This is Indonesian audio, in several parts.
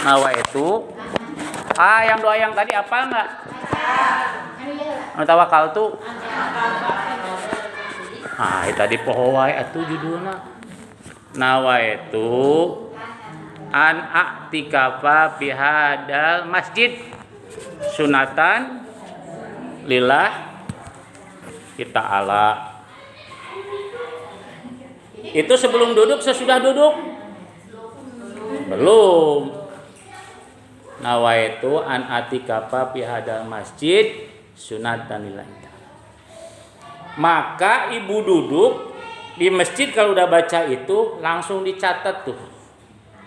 nawaitu. Yang doa yang tadi apa enggak? Tawakaltu. Itu tadi pohowai atuh judulna. Nawaitu an a'tikafa fi hadal masjid sunatan lillah ta'ala. Itu sebelum duduk, sesudah duduk? Belum. Nawaitu an a'tikafa fi hadal masjid sunatan lillah. Maka ibu duduk di masjid kalau udah baca itu langsung dicatat tuh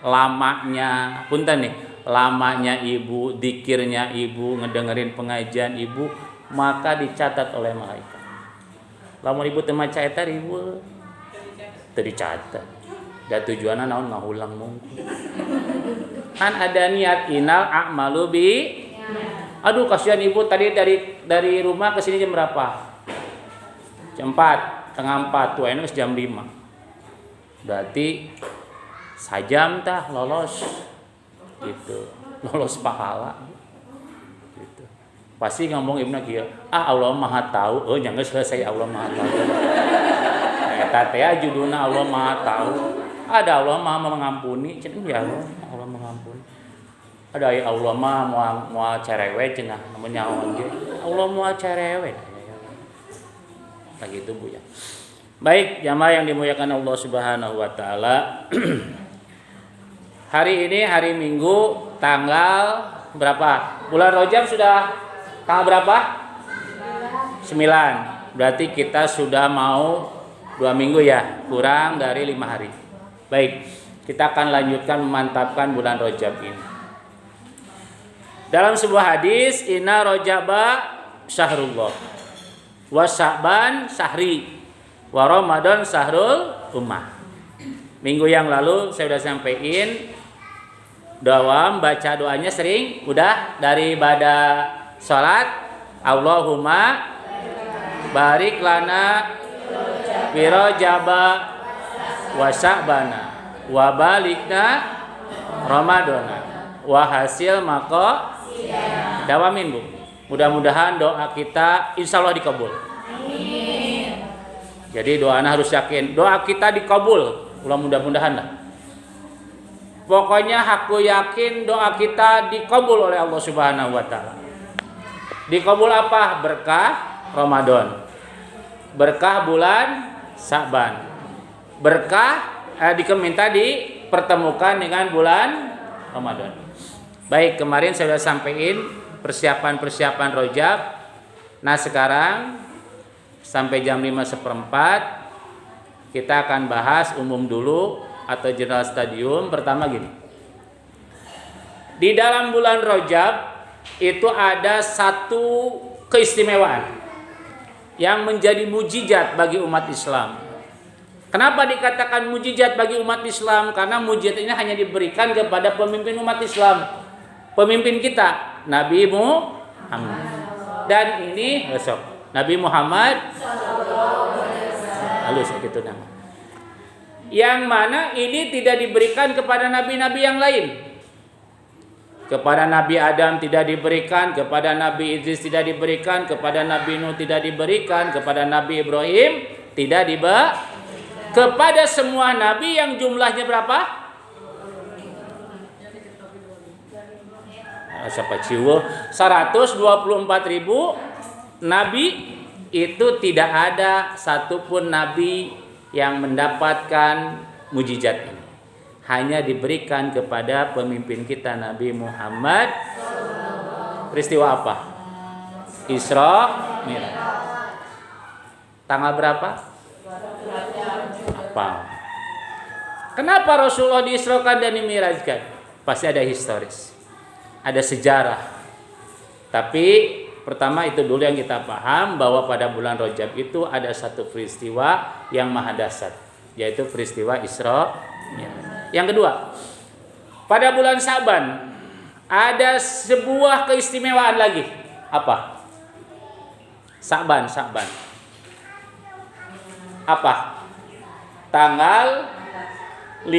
lamanya, punten nih, lamanya ibu, dikirnya ibu, ngedengerin pengajian ibu, maka dicatat oleh malaikat. Lamun ibu teu maca eta ibu teu dicatat. Da tujuanna naon ngahulang mungkin. Kan ada niat inal a'malu bi. Aduh kasihan ibu tadi dari rumah ke sini jam berapa? Jam 4. Setengah 4 tuh enak jam 5. Berarti sajam tah lolos gitu, lolos pahala gitu. Pasti ngomong ibnu kieu, Allah Maha tahu. Jangan selesai Allah Maha tahu. Eta teh judulna Allah Maha tahu. Ada Allah Maha mengampuni, cenah ya Allah mengampuni. Ada ya Allah Maha moal cerewe cenah, namun nyaon ge. Allah moal cerewe. Begitu Bu ya. Baik, jamaah yang dimuliakan Allah Subhanahu wa taala. Hari ini hari Minggu tanggal berapa? Bulan Rajab sudah tanggal berapa? 9. Berarti kita sudah mau 2 minggu ya, kurang dari 5 hari. Baik, kita akan lanjutkan memantapkan bulan Rajab ini. Dalam sebuah hadis, inna Rajaba syahrullah wa Sya'ban syahri wa Ramadan syahrul ummah. Minggu yang lalu saya sudah sampaikan doa, baca doanya sering udah dari ibadah salat, Allahumma barik lana fi Rajaba wa Sya'bana wa balikna Ramadana wa hasil maka dawamin Bu. Mudah-mudahan doa kita insya Allah dikabul. Amin. Jadi doanya harus yakin. Doa kita dikabul. Mudah-mudahan lah. Pokoknya aku yakin doa kita dikabul oleh Allah Subhanahu wa taala. Dikabul apa? Berkah Ramadan. Berkah bulan Sya'ban. Berkah minta dipertemukan dengan bulan Ramadan. Baik, kemarin saya sudah sampaikan persiapan Rajab. Nah sekarang sampai jam 5:15 kita akan bahas umum dulu atau general stadium. Pertama gini, di dalam bulan Rajab itu ada satu keistimewaan yang menjadi mujizat bagi umat Islam. Kenapa dikatakan mujizat bagi umat Islam? Karena mujizat ini hanya diberikan kepada pemimpin umat Islam, pemimpin kita Nabi Muhammad. Dan ini besok Nabi Muhammad halus gitu nama. Yang mana ini tidak diberikan kepada nabi-nabi yang lain. Kepada Nabi Adam tidak diberikan, kepada Nabi Idris tidak diberikan, kepada Nabi Nuh tidak diberikan, kepada Nabi Ibrahim tidak diberikan. Kepada semua nabi yang jumlahnya berapa? Siapa ciwo 124.000 nabi, itu tidak ada satupun nabi yang mendapatkan mujizat ini. Hanya diberikan kepada pemimpin kita Nabi Muhammad. Peristiwa apa? Isra Mi'raj. Tanggal berapa? Apa? Kenapa Rasulullah diisrakan dan dimi'rajkan? Pasti ada historis, ada sejarah. Tapi pertama itu dulu yang kita paham, bahwa pada bulan Rajab itu ada satu peristiwa yang maha dahsyat, yaitu peristiwa Isra Mi'raj. Yang kedua, pada bulan Sya'ban ada sebuah keistimewaan lagi. Apa? Sya'ban. Apa? Tanggal 15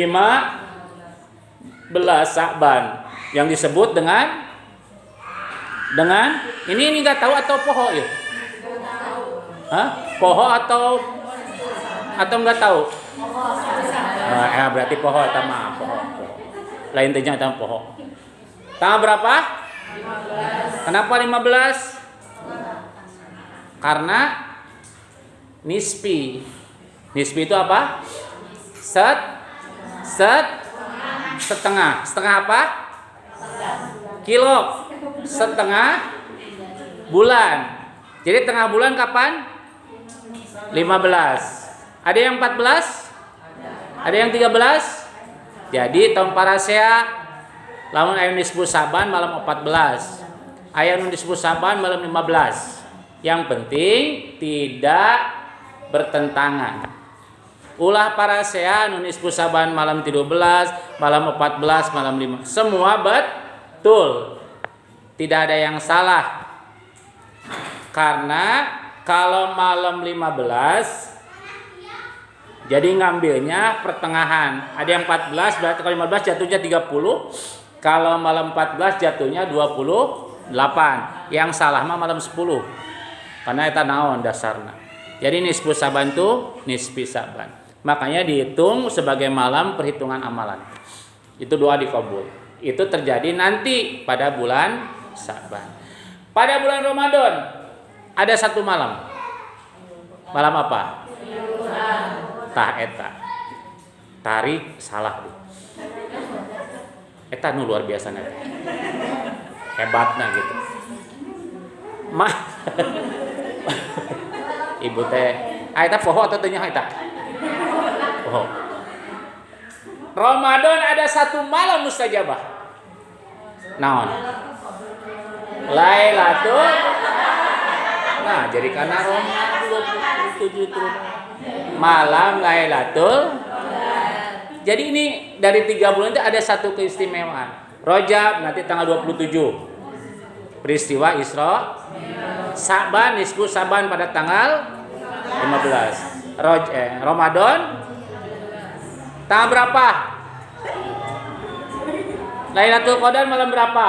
Sya'ban. yang disebut dengan ini nggak tahu atau poho ya? Hah? Poho atau nggak tahu? Berarti poho atau mah poho. Lain tanya atau poho. Tanggal berapa? 15. Kenapa 15? Karena nisbi. Nisbi itu apa? Setengah. Setengah apa? Kilo. Setengah bulan. Jadi tengah bulan kapan? 15. Ada yang 14? Ada yang 13? Jadi tahun Parasea lamun aya nisbu Saban malam 14. Aya nisbu Saban malam 15. Yang penting tidak bertentangan. Ulah Parasea nisbu Saban malam 13, malam 14, malam 5. Semua betul. Tidak ada yang salah. Karena kalau malam 15 jadi ngambilnya pertengahan. Ada yang 14 berarti kalau 15 jatuhnya 30. Kalau malam 14 jatuhnya 28. Yang salah mah malam 10. Karena eta naon dasarna. Jadi nisbu Saban itu nisbi Saban. Makanya dihitung sebagai malam perhitungan amalan. Itu doa dikabul. Itu terjadi nanti pada bulan Saban. Pada bulan Ramadan ada satu malam. Malam apa? Tah eta. Tarik salah deh. Eta nu luar biasa nanti. Hebatna gitu. Ibu teh, eta poho atau tanya eta? Poho. Ramadan ada satu malam mustajabah. Naon? Lailatul. Nah, jadi karena Ramadan 27 turun. Malam Lailatul. Jadi ini dari 3 bulan itu ada satu keistimewaan. Rajab nanti tanggal 27. Peristiwa Isra. Saban, nisbu Saban pada tanggal 15. Ramadan tanggal berapa? Lailatul Qadar malam berapa?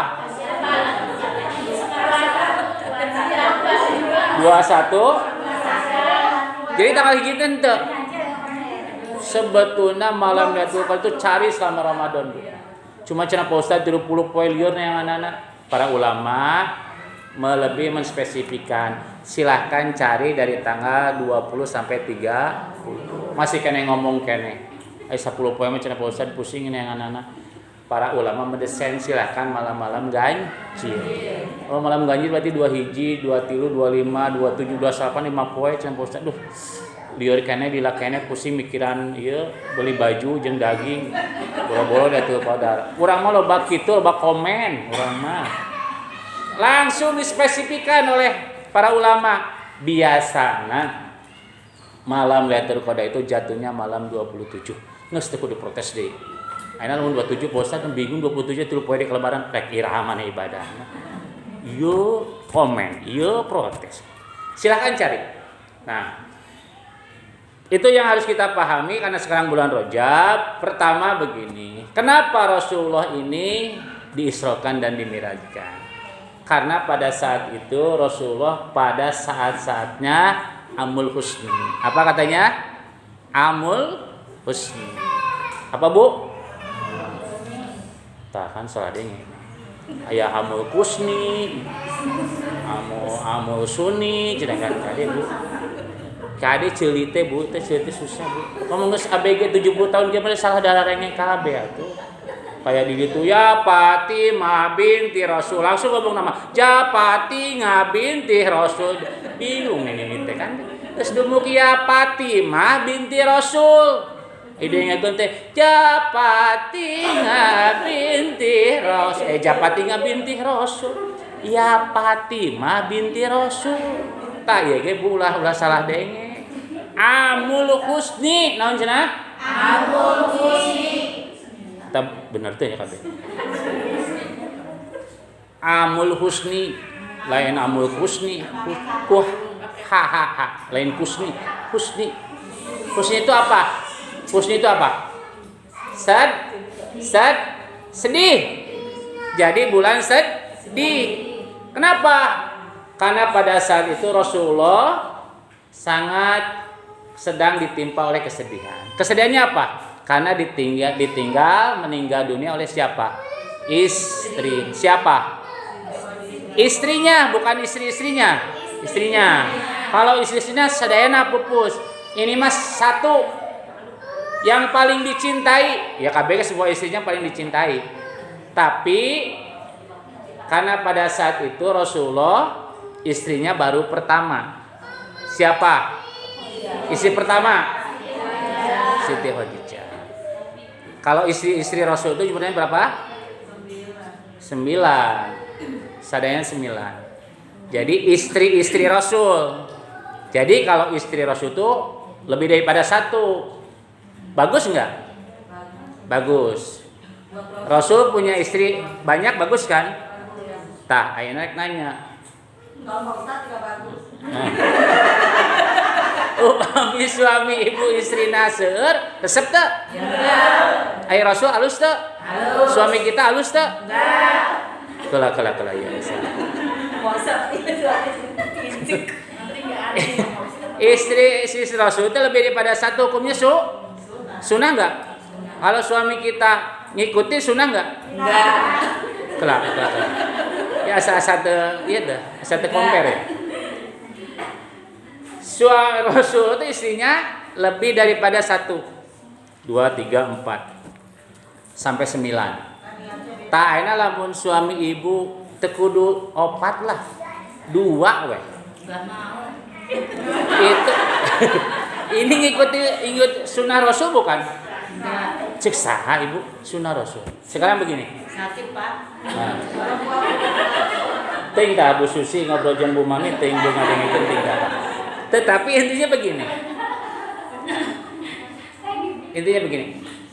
21. Jadi tanggal hiji teh sebetulnya malam Lailatul Qadar itu cari selama Ramadan. Cuma cenah Pak Ustaz 30 poe lieur yang anak-anak. Para ulama lebih menspesifikkan, silahkan cari dari tanggal 20 sampai 30. Masih kene ngomong kene. 10 poe mah cenah Pak Ustaz pusing ini yang anak-anak. Para ulama mendesain silahkan malam-malam ganjil. Kalau malam ganjil berarti 2 hiji, 2 tilu, 25, 27, 28, 5 poe cenah Pak Ustaz. Duh. Lieur kene dila kene pusing mikiran ieu beli baju jeung daging. Boro-boro Lailatul Qadar. Urang mah loba kitu, loba komen urang mah. Langsung dispesifikan oleh para ulama. Biasana malam Lailatul Qadar itu jatuhnya malam 27. Geus teu kudu protes deui. Ayeuna lamun 27 Ustaz bingung 27 3 poe di kelebaran rek iraha maneh ibadahna. Ieu komen, ieu protes. Silakan cari. Nah, itu yang harus kita pahami karena sekarang bulan Rajab. Pertama begini, kenapa Rasulullah ini diisrokan dan dimirajkan? Karena pada saat itu Rasulullah pada saat-saatnya Amul Husni. Apa katanya? Amul Husni. Apa Bu? Tahan salah denge. Aya Amul Husni, Amul Suni, cenah tadi Bu. Kade ceuli teh Bu, teh ceuli teh susah Bu. Ngomong geus ABG 70 tahun dia mah salah dalarenge kabeh atuh. Kayak di ditu ya Fatimah binti Rasul. Langsung ngomong nama. Ja Fatimah binti Rasul. Bingung ini teh kan. Terus dumuk ya Fatimah binti Rasul. Ide ngageun teh Ja Fatimah binti Rasul. Ja Fatimah binti Rasul. Ya Fatimah binti Rasul. Tak ya ge Bu ulah salah denge. Amul Husni, naon cenah? Amul Husni. Tah bener teh ya kabeh. Amul Husni, lain Amul Husni. Lain Husni. Husni. Husni itu apa? Husni itu apa? Sedih. jadi bulan sedih. Kenapa? Karena pada saat itu Rasulullah sangat sedang ditimpa oleh kesedihan. Kesedihannya apa? Karena ditinggal meninggal dunia oleh siapa? Istri. Siapa? Istrinya, bukan istri-istrinya. Istrinya. Kalau istri-istrinya sadayana pupus. Ini mas satu yang paling dicintai. Ya KBG semua istrinya paling dicintai. Tapi karena pada saat itu Rasulullah istrinya baru pertama. Siapa? Istri pertama? Siti Khadijah. Kalau istri-istri Rasul itu jumlahnya berapa? 9. Sadayana 9. Jadi istri-istri Rasul. Jadi kalau istri Rasul itu lebih daripada 1. Bagus enggak? Bagus. Rasul punya istri banyak, bagus kan? Tah, ayeuna nanya. Upami suami ibu istri seueur resep teu? Ai Rasul alus teu? Suami kita alus teu? Kala ya. Istri Rasul itu lebih daripada 1 hukumnya sunah enggak? Kalau suami kita ngikuti sunah enggak? Kala. Ya asa-asa teu ieu teh, asa teu compare ya. Suami Rasul itu istrinya lebih daripada 1, 2, 3, 4 sampai 9. Tak ayeuna lamun suami ibu teu kudu 4 lah. 2 we. Itu ini ngikut sunnah Rasul bukan? Cek saha ibu sunnah Rasul. Sekarang begini. Nasib Pak. Nah. Ting dah Bu Susi ngobrol jeung Bu Mami ting jeung ngadengikeun ting dah. Tetapi intinya begini.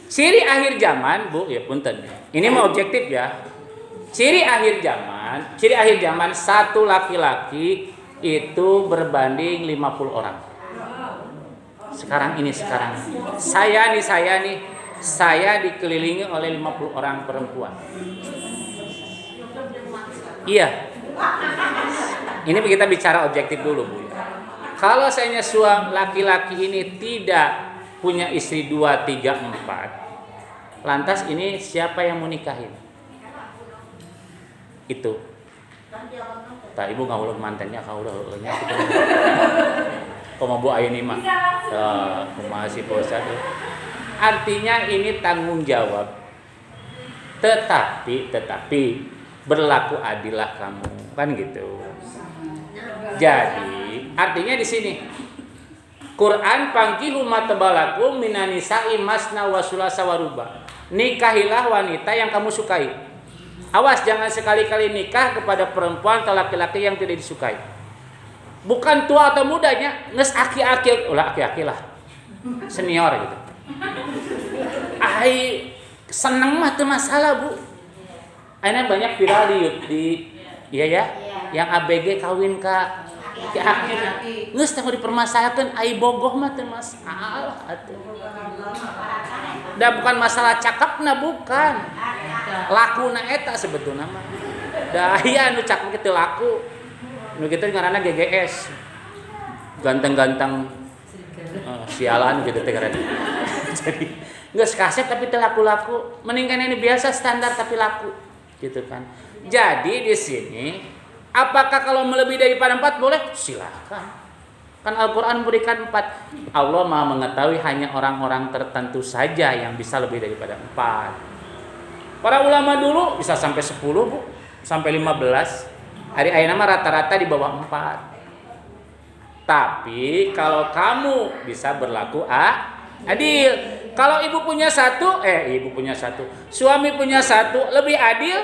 Ciri akhir zaman, Bu, ya punten. Ini mah objektif ya. Ciri akhir zaman satu laki-laki itu berbanding 50 orang. Sekarang. Saya dikelilingi oleh 50 orang perempuan. Iya. Ini kita bicara objektif dulu, Bu. Kalau seandainya suami laki-laki ini tidak punya istri 2, 3, 4, lantas ini siapa yang mau nikahin? Itu. Tak ibu ngawulun mantannya kaulah-ulahnya. Komo Bu ayeuna mah. Masih bosan. Artinya ini tanggung jawab. Tetapi berlaku adillah kamu, kan gitu. Jadi artinya di sini Quran pangkihu matabalakum minanisa'i masna wa sulasa wa ruba. Nikahilah wanita yang kamu sukai. Awas jangan sekali-kali nikah kepada perempuan atau laki-laki yang tidak disukai. Bukan tua atau mudanya, nges aki-aki, ulah aki-aki lah. Senior gitu. Ai seneng mah teu masalah, Bu. Ayeuna banyak viral di iya ya, yang ABG kawin ka aki-aki. Geus teu dipermasalahkeun ai bogoh mah teu masalah atuh. Da bukan masalah cakepna bukan. Lakuna eta sebetulna mah. Da aya anu cakep teu laku. Nu kitu ngaranna GGS. Ganteng-ganteng sialan gitu teh ngaranna. Jadi geus kaset tapi teu laku-laku. Mending kan ini biasa standar tapi laku. Gitu kan. Jadi di sini apakah kalau melebihi daripada 4 boleh? Silakan. Kan Al-Qur'an berikan 4. Allah Maha mengetahui hanya orang-orang tertentu saja yang bisa lebih daripada 4. Para ulama dulu bisa sampai 10, Bu, sampai 15. Hari ayeuna mah rata-rata di bawah 4. Tapi kalau kamu bisa berlaku adil. Kalau ibu punya 1, suami punya 1, lebih adil.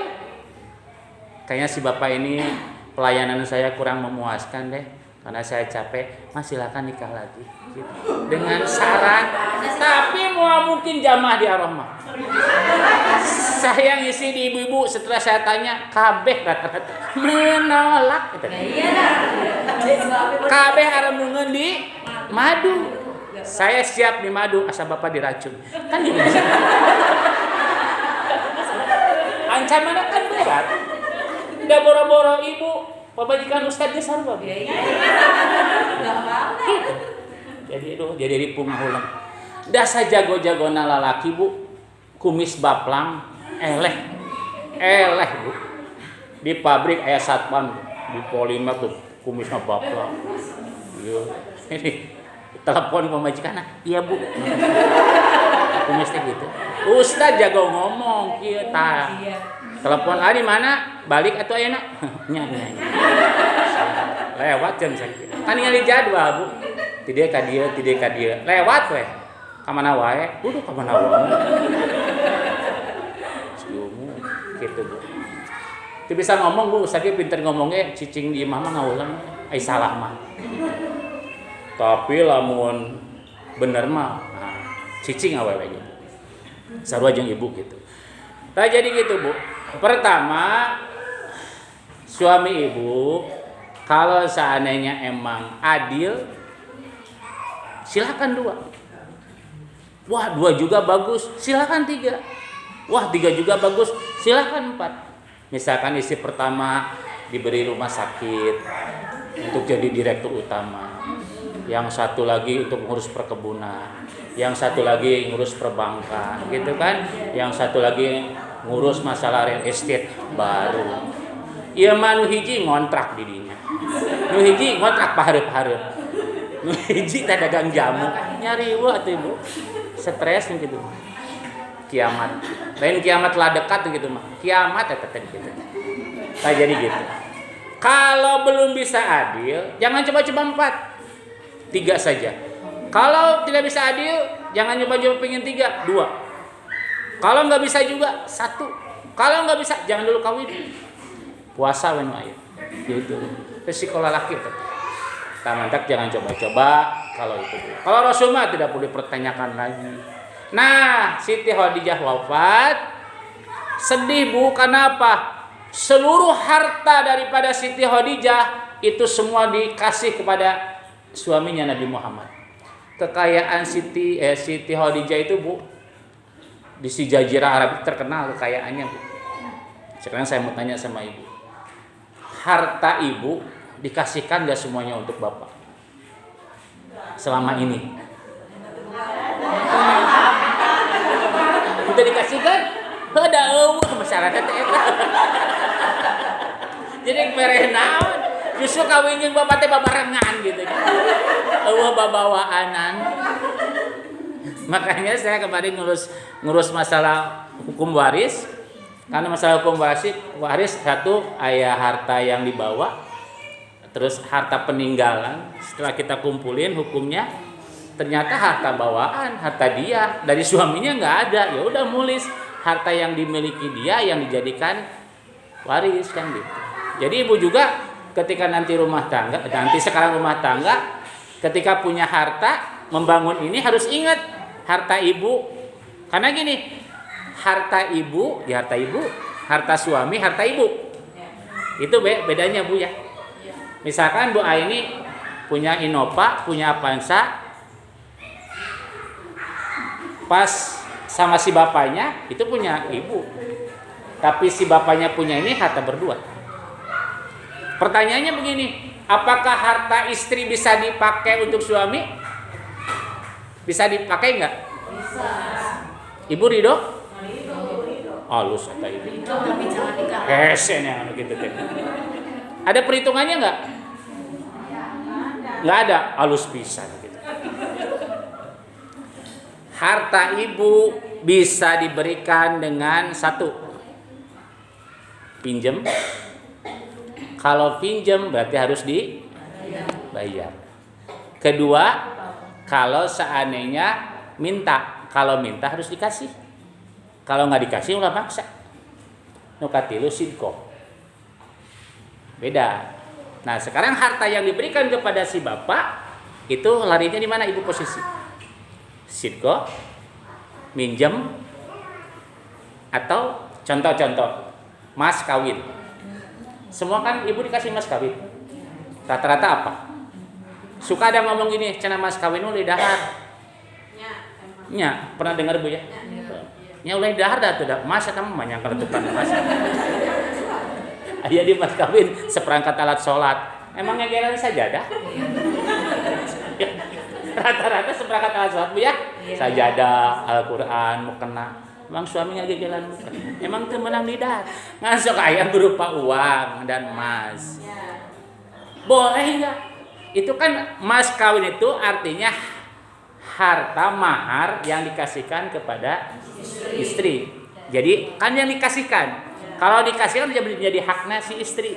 Kayaknya si bapak ini pelayanan saya kurang memuaskan deh, karena saya capek. Mas silakan nikah lagi. Gitu. Dengan syarat, tapi mau mungkin jamaah di aromah. Saya ngisi di ibu-ibu, setelah saya tanya, kabeh rata-rata menolak. Kabeh aremungeun di madu. Saya siap di madu, asal bapak diracun. Kan gitu. ancaman kan berat. Udah boro-boro ibu pemajikan ustadz geus sarua. Gitu. Jadi ripung ulang. Da sajago-jagona lalaki Bu, kumis baplang, eleh Bu. Di pabrik aya satpam di Polimer tuh kumisnya baplang. Iya. Ini telepon pemajikan, iya Bu. Kumisnya gitu. Ustaz jago ngomong kieu tah. Telepon di mana? Balik atau ayeuna? Nya. Lewat jam sakieu. Kan ningali jadwal Bu. Tidak ka dieu. Lewat we. Ka mana wae? Kudu ka mana wae. Gitu Bu. Teu bisa ngomong Bu, ustaz ge pinter ngomong ge cicing di imah mah ngaulang ai salah mah. Tapi lamun bener mah cicing awewe gitu. Sarua jeung ibu gitu. Nah jadi gitu Bu. Pertama suami ibu kalau seandainya emang adil silakan 2. Wah 2 juga bagus, silakan 3. Wah 3 juga bagus, silakan 4. Misalkan istri pertama diberi rumah sakit untuk jadi direktur utama, yang satu lagi untuk ngurus perkebunan, yang satu lagi ngurus perbankan, gitu kan? Yang satu lagi ngurus masalah real estate baru. Ieu mah nu hiji ngontrak di dinya. Nu hiji ngontrak pahareup-hareup. Nu hiji teh dagang jamu, nyari weuh atuh Ibu. Stres gitu. Kiamat. Lain kiamat lah dekat gitu mah. Kiamat eta teh gitu. Nah jadi gitu. Kalau belum bisa adil, jangan coba-coba 4. 3 saja. Kalau tidak bisa adil, jangan nyoba-nyoba pengen 3, 2. Kalau nggak bisa juga 1. Kalau nggak bisa, jangan dulu kawin. Puasa when ayo. Gitu. Resiko laki itu. Tamantak jangan coba-coba kalau itu. Kalau Rasulullah tidak perlu dipertanyakan lagi. Nah, Siti Khadijah wafat. Sedih Bu, kenapa? Seluruh harta daripada Siti Khadijah itu semua dikasih kepada suaminya Nabi Muhammad. Kekayaan Siti Khadijah itu Bu di si Jazirah Arab terkenal kekayaannya Bu. Sekarang saya mau tanya sama Ibu. Harta Ibu dikasihkan gak semuanya untuk Bapak? Selama ini. Udah dikasihkan? Ada eueuh masyarakat eta. Jadi mereh naon? Justru kawin jeung bapak teh babarengan gitu. Eueuh babawaanan. Makanya saya kemarin ngurus masalah hukum waris. Karena masalah hukum waris satu aya harta yang dibawa, terus harta peninggalan. Setelah kita kumpulin hukumnya, ternyata harta bawaan, harta dia dari suaminya nggak ada. Ya udah mulis harta yang dimiliki dia yang dijadikan waris kan gitu. Jadi ibu juga ketika nanti sekarang rumah tangga, ketika punya harta membangun ini harus ingat harta ibu. Karena gini, harta ibu, harta suami, harta ibu. Itu bedanya Bu ya. Misalkan Bu Aini punya Innova, punya Avanza, pas sama si bapaknya itu punya ibu. Tapi si bapaknya punya ini harta berdua. Pertanyaannya begini, apakah harta istri bisa dipakai untuk suami? Bisa dipakai enggak? Bisa. Ibu ridho? Halus kata ibu. Hesen yang gitu kan. Ada perhitungannya enggak? Enggak ada, halus pisan gitu. Harta ibu bisa diberikan dengan 1, pinjam. Kalau pinjam berarti harus dibayar. Kedua, kalau seandainya minta, kalau minta harus dikasih. Kalau nggak dikasih ulah maksa. Nukatilu sidko. Beda. Nah sekarang harta yang diberikan kepada si bapak itu larinya di mana ibu posisi? Sidko, minjem, atau contoh-contoh mas kawin. Semua kan ibu dikasih mas kawin. Rata-rata apa? Suka ada ngomong gini, cenah mas kawin lu di dahar. Nya, pernah dengar Bu ya? nya ulah dahar dah tuh dah mas eta mah nya kaletukan mas. Aya di mas kawin seperangkat alat salat. Emang ngegelan sajadah? Rata-rata seperangkat alat salat Bu ya? Sajadah, Al-Qur'an, mukena. Emang suami ngegelan mukena. Emang teu meunang di dahar. Ngan sok aya berupa uang dan emas. Boleh enggak? Itu kan mas kawin itu artinya harta mahar yang dikasihkan kepada istri. Jadi kan yang dikasihkan. Kalau dikasihkan jadi haknya si istri.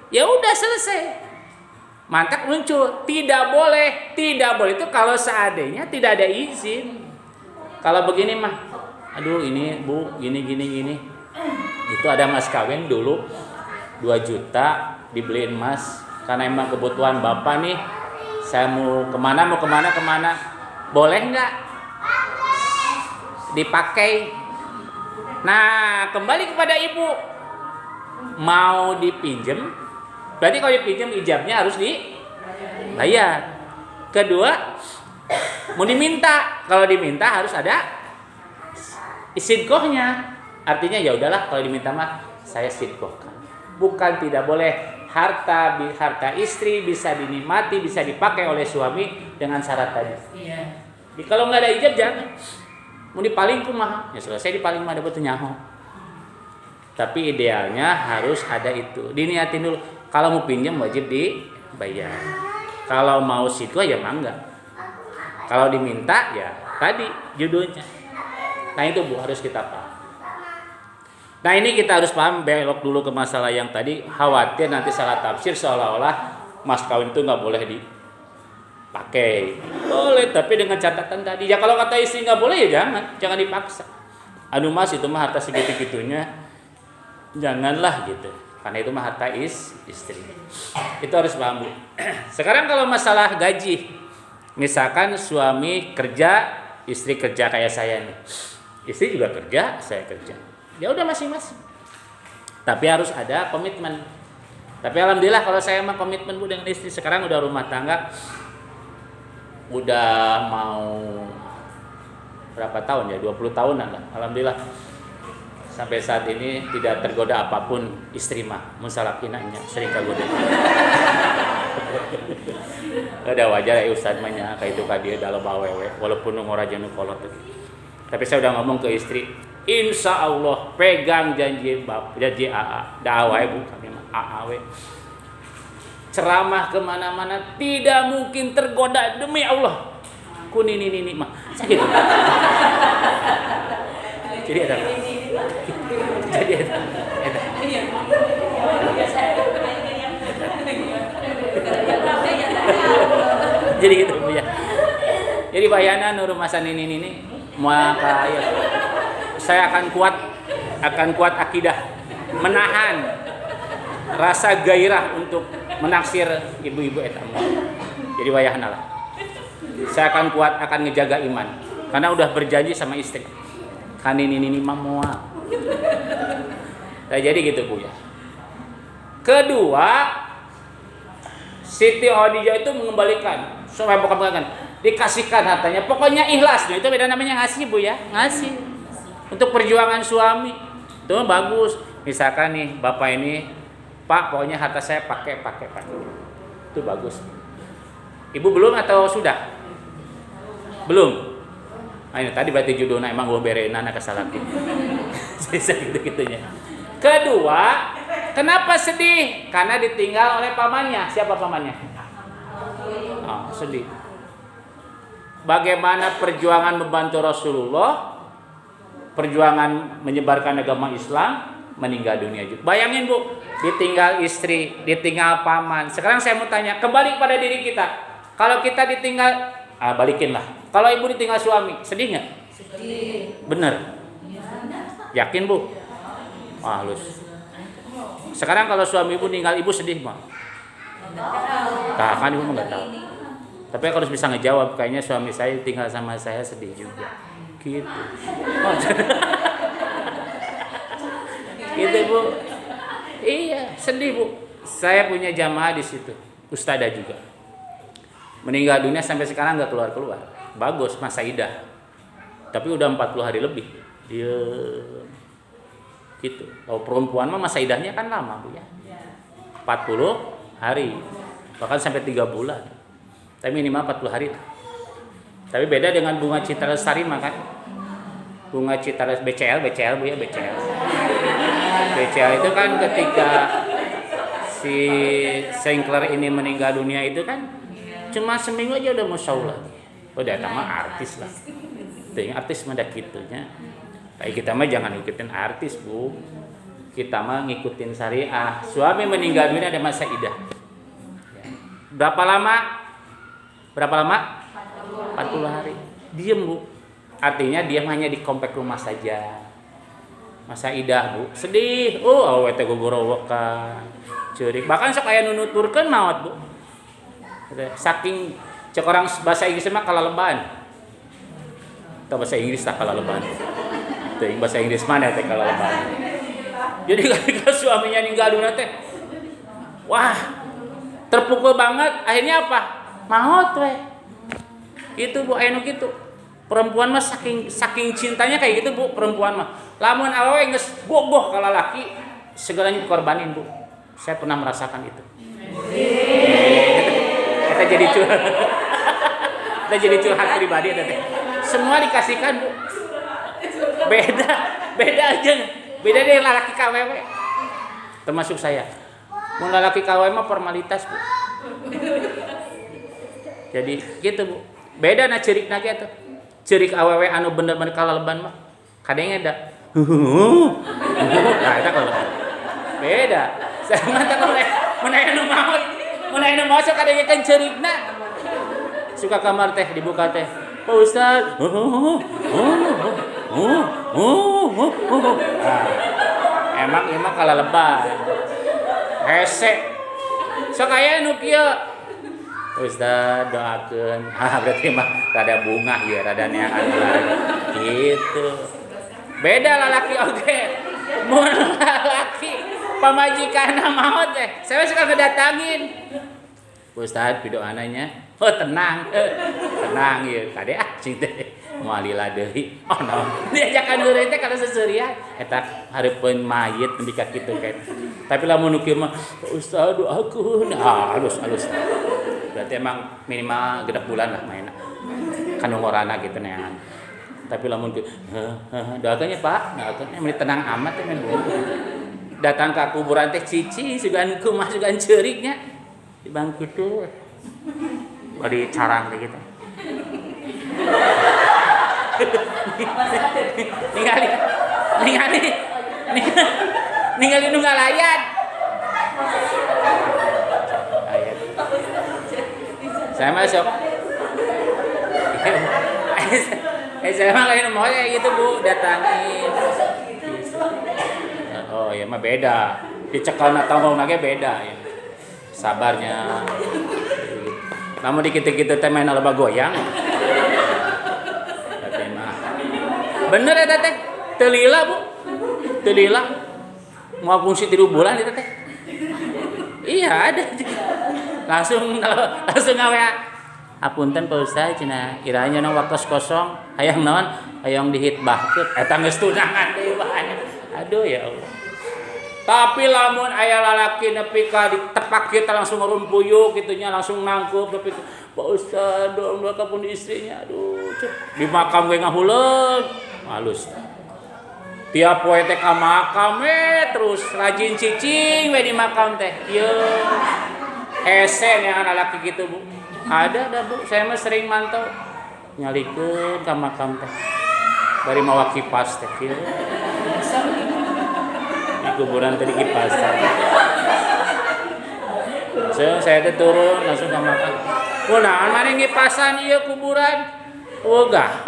Ya udah selesai. Mantap muncul. Tidak boleh itu kalau seandainya tidak ada izin. Kalau begini mah, aduh ini Bu, gini. Itu ada mas kawin dulu 2 juta dibeliin mas. Karena emang kebutuhan bapak nih, saya mau kemana, boleh nggak dipakai? Nah, kembali kepada ibu, mau dipinjem, berarti kalau dipinjem ijabnya harus dibayar. Kedua, mau diminta, kalau diminta harus ada sidqohnya. Artinya ya udahlah kalau diminta mah saya sidqohkan. Bukan tidak boleh. Harta istri bisa dinikmati, bisa dipakai oleh suami dengan syarat tadi. Iya. Kalau nggak ada ijab jangan. Mau dipaling kumaha? Ya selesai dipaling mah dapat nyaho. Tapi idealnya harus ada itu. Diniatin dulu. Kalau mau pinjam wajib dibayar. Kalau mau sidqoh ya mangga. Kalau diminta ya tadi judulnya. Nah itu Bu harus kita paham. Nah ini kita harus paham, belok dulu ke masalah yang tadi, khawatir nanti salah tafsir seolah-olah mas kawin itu nggak boleh dipakai. Boleh, tapi dengan catatan tadi. Ya kalau kata istri nggak boleh ya jangan dipaksa. Aduh mas itu mah harta segitu-gitunya, janganlah gitu. Karena itu mah harta istri. Itu harus paham Bu. Sekarang kalau masalah gaji, misalkan suami kerja, istri kerja kayak saya nih. Istri juga kerja, saya kerja. Ya udah masing-masing. Tapi harus ada komitmen. Tapi alhamdulillah kalau saya mah komitmen Bu dengan istri. Sekarang udah rumah tangga. Udah mau berapa tahun ya? 20 tahunan lah. Alhamdulillah. Sampai saat ini tidak tergoda apapun istri mah. Munsalakinanya sering kagoda. Udah wajar ya Ustaz mah nya kayak itu ka dieu dalam awewe walaupun nu ngoraja nu kolot. Tapi saya udah ngomong ke istri, insya Allah pegang janji AA, dakwah Bu kami mah AA we. Ceramah kemana-mana tidak mungkin tergoda demi Allah. Kunini mah sakit. Jadi ada. Jadi gitu Bu ya. Jadi bayana nur masan ini maka ya, saya akan kuat akidah menahan rasa gairah untuk menaksir ibu-ibu eta. Jadi wayahna lah. Saya akan kuat akan ngejaga iman karena udah berjanji sama istri. Kan ini mah moal. Nah, jadi gitu Bu ya. Kedua, Siti Khadijah itu mengembalikan supaya bukan dikasihkan hartanya, pokoknya ikhlas. Nah, itu beda namanya ngasih Bu ya, ngasih untuk perjuangan suami itu bagus. Misalkan nih bapak ini, Pak pokoknya harta saya pakai itu bagus. Ibu belum atau sudah? Belum. Nah, ini tadi berarti judulnya emang gue berein anak kesalahan. Bisa gitu-gitunya. Kedua, kenapa sedih? Karena ditinggal oleh pamannya. Siapa pamannya? Oh, sedih. Bagaimana perjuangan membantu Rasulullah, perjuangan menyebarkan agama Islam, meninggal dunia juga. Bayangin Bu, ditinggal istri, ditinggal paman. Sekarang saya mau tanya, kembali kepada diri kita. Kalau kita ditinggal, balikinlah. Kalau ibu ditinggal suami, sedih nggak? Sedih. Bener? Yakin Bu? Halus. Sekarang kalau suami ibu tinggal ibu sedih mah? Nah, kan ibu nggak tahu. Tapi aku harus bisa ngejawab, kayaknya suami saya tinggal sama saya sedih juga. Gitu. Gitu Bu. Iya, sedih Bu. Saya punya jamaah di situ, ustadzah juga. Meninggal dunia sampai sekarang nggak keluar. Bagus, masa idah. Tapi udah 40 hari lebih. Dia gitu. Kalau perempuan mah masa idahnya kan lama Bu ya. 40 hari. Bahkan sampai 3 bulan. Tapi minimal 40 hari. Tapi beda dengan bunga Citra Lestari mah kan. Bunga Citra BCL Bu ya, BCL. BCL itu kan ketika si Sinclair ini meninggal dunia itu kan cuma seminggu aja udah mau show lagi. Udah sama artis lah. Itu artis mah dah gitunya. Kayak kita mah jangan ngikutin artis Bu. Kita mah ngikutin syariah. Suami meninggal dunia ada masa idah. Berapa lama? 40 hari. Diem Bu. Artinya dia hanya di komplek rumah saja. Masa idah Bu. Sedih. Oh awet gogorowokan. Ceurik. Bahkan sok aya nu nuturkeun maot Bu. Saking cek orang bahasa Inggris mah kalaleban. Atau bahasa Inggris tak kalaleban. Teh bahasa Inggris mana teh kalaleban. Jadi ketika suaminya meninggal dunia teh wah, terpukul banget. Akhirnya apa? Maot we. Itu Bu anu kitu. Perempuan mah saking cintanya kayak gitu Bu, perempuan mah. Lamun awewe geus bogoh ka lalaki, segalanya dikorbanin Bu. Saya pernah merasakan itu. Kita jadi curhat. Kita jadi curhat pribadi teh. Semua dikasihkan Bu. Beda aja. Beda dari lalaki KWW. Termasuk saya. Mun lalaki KWW mah formalitas Bu. Jadi gitu Bu. Beda na ceurikna ge atuh. Ceurik awewe anu bener-bener kalaleban mah kadenge da. Nah eta kalau beda. Saya mah teh mun aya nu maot, mun aya nu masuk kadenge kan ceurikna. Suka kamar teh dibuka teh. Pak Ustaz. Emang kalaleban. Hese. Sok aya nu kieu. Ustaz doakeun. Berarti mah rada bunga ya, rada neangan gitu. Beda lalaki oge. Mun lalaki pamajikanna maot teh, saya suka ngedatangin. Ustaz pidoananya. Oh tenang. Tenang ieu. Kade cing teh moal lila deui. Oh naon. Diajakan heureuy teh kana seseurian eta hareupeun mayit nepi ka kitu kan. Tapi lamun nu kieu mah Ustaz doakeun. Halus. Berarti emang minimal 6 bulan lah mainnya kandung orana gitu neangan. Tapi lamun doakannya Pak, doakannya meni tenang amat ya men. Datang ke kuburan teh cici sugan kumaha sugan ceuriknya di bangku tuh. Di carang teh gitu. ningali nu ngalayan. Saya masuk. Saya mah lain mau kayak gitu Bu, datangin. Oh ya mah beda. Dicekal na tongkong nage beda ya. Sabarnya. Namun dikit-dikit teh main loba goyang. Tapi mah. Bener eta teh. Teu lila Bu. Teu lila. Mau fungsi 3 bulan eta teh. Iya ada. Langsung ngawe apunten Pak Ustaz cenah iranya na waktos kosong hayang naon hayang dihitbahkeun eta geus tunangan deui bae. Aduh ya Allah. Tapi lamun aya lalaki nepi ka ditepak kita langsung ngurumpuyuk kitunya langsung nangkup tapi Pak Ustaz doang kapun istrinya aduh di makam ge ngahuleuh halus. Tiap poe teh ka makam terus rajin cicing we di makam teh. Ieu hese nih anak laki gitu Bu. Ada Bu, saya mah sering mantau nyalikeun ka makam teh. Bari mawa kipas teh kieu. Di kuburan tadi kipas. So, saya teh turun langsung ka makam. Kunaon mari ngipasan ieu kuburan? Ogah.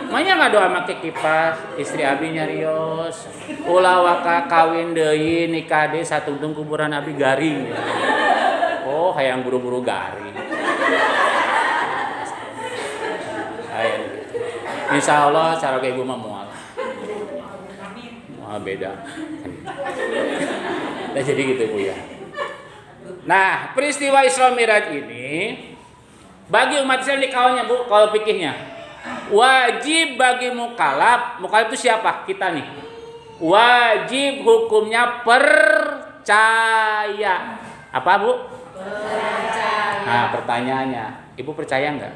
Manya ngadoa make kipas, istri abi nyarios. Ulah waka kawin deui nikah deui satungtung kuburan abi garing. Oh, hayang buru-buru garing. Insya Allah cara ke ibu mah mual beda. Nah jadi gitu Bu ya. Nah peristiwa Isra Mi'raj ini bagi umat Islam dikawalnya Bu kalau fikihnya Wajib bagi mukallaf. Mukallaf itu siapa? Kita nih. Wajib hukumnya percaya. Apa, Bu? Percaya. Nah, pertanyaannya, Ibu percaya nggak?